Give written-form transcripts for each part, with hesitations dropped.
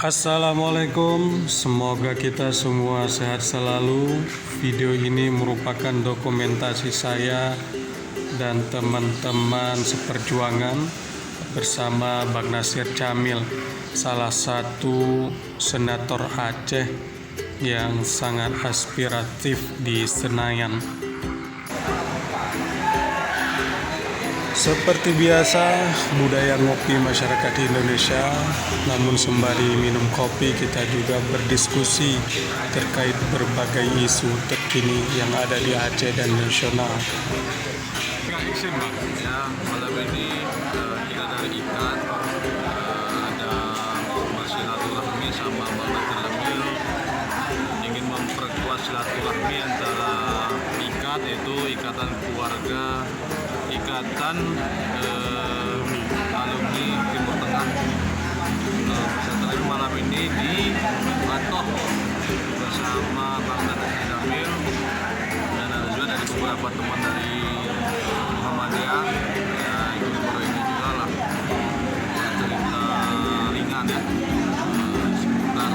Assalamualaikum, semoga kita semua sehat selalu. Video ini merupakan dokumentasi saya dan teman-teman seperjuangan bersama Bang Nasir Jamil, salah satu senator Aceh yang sangat aspiratif di Senayan. Seperti biasa, budaya ngopi masyarakat Indonesia, namun sembari minum kopi kita juga berdiskusi terkait berbagai isu terkini yang ada di Aceh dan nasional. Ya, malam ini kita dari IKAT ada bersilaturahmi sama Bang Nasir Jamil, ingin memperkuat silaturahmi antara IKAT, yaitu Ikatan Keluarga Ikatan Alumni Timur Tengah. Peserta malam ini di Batoh bersama Bang Nasir Jamil dan ada juga dari beberapa teman dari Muhammadiyah. Ya, ikut ini juga lah cerita ringan ya seputar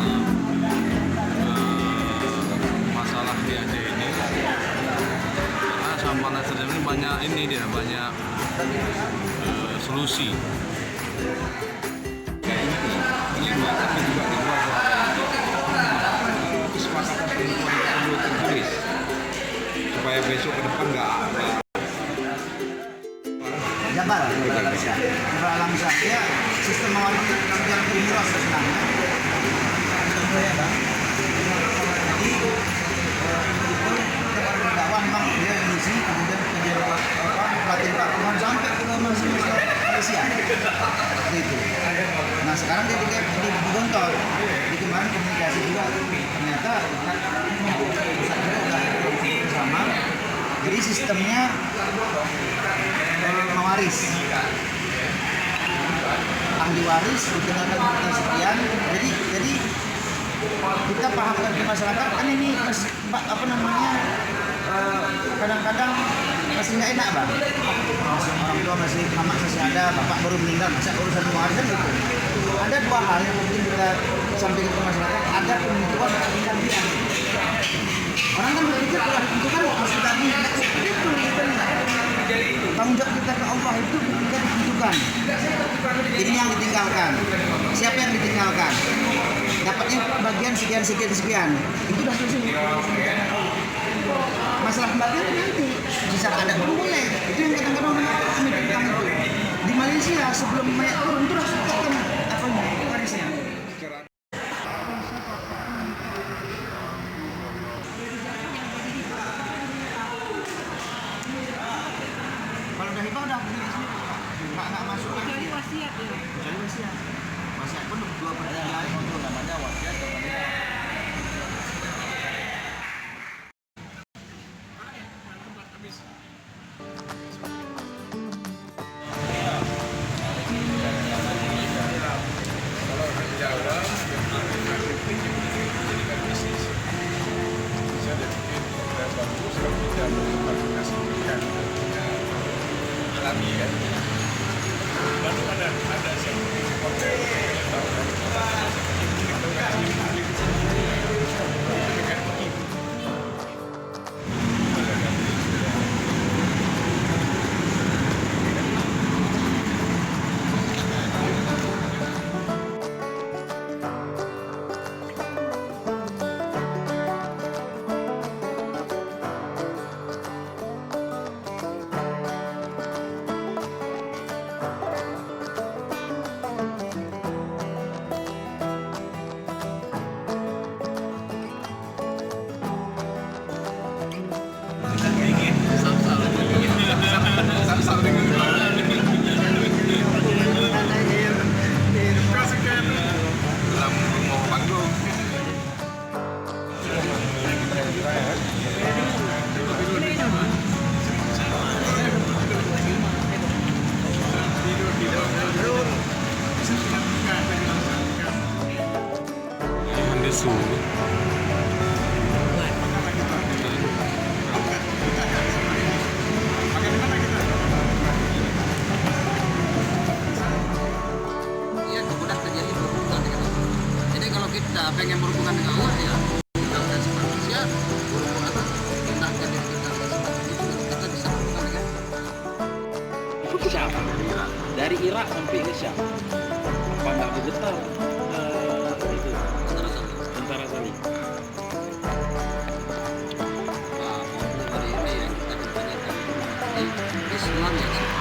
masalah di Aceh ini. Karena sama Nasir Jamil banyak solusi. Tapi juga di luar kesepakatan pertemuan tersebut tertulis supaya besok ke depan nggak Jabar Alamsyah ya, sistem awal kerjaan umroh sebenarnya. Jadi itu dakwah memang dia mengisi, kemudian pelatihan pelatihan sampai ke Malaysia itu. Nah sekarang dia di Gontor, di kemarin komunikasi juga ternyata udah bersama. Jadi sistemnya mewaris, ahli waris dikenakan sekian. Jadi kita pahamkan ke masyarakat kan ini kadang-kadang masih nggak enak bang, orang tua masih, mama masih ada, bapak baru meninggal, masa urusan warisan gitu. Ada dua hal yang mungkin kita sampaikan ke masyarakat, ada pembentukan dan penggantian. Orang kan berpikir kalau itu kan harus kita itu tanggung jawab kita ke Allah itu kita ditentukan. Ini yang ditinggalkan. Siapa yang ditinggalkan? Dapatnya bagian sekian. Itu sudah selesai. Masalah pembagian nanti bisa ada boleh. Itu yang kadang-kadang kami pegang itu. Di Malaysia sebelum mayat turun itu harus apa warisnya. Kalau udah hibah udah beli sendiri, nggak masuk lagi. Kecuali wasiat ya. Kecuali wasiat. Wasiat pun 2/3 itu namanya wasiat. dipertemukan dengan Allah ya dan seperti manusia walaupun atas kita jadi kita seperti itu kita bisa melakukan dengan Itu ke Syam. Dari Irak sampai ke Syam. Apa nggak bergetar itu tentara Saudi? mulai dari ini yang kita kebanyakan Islam yang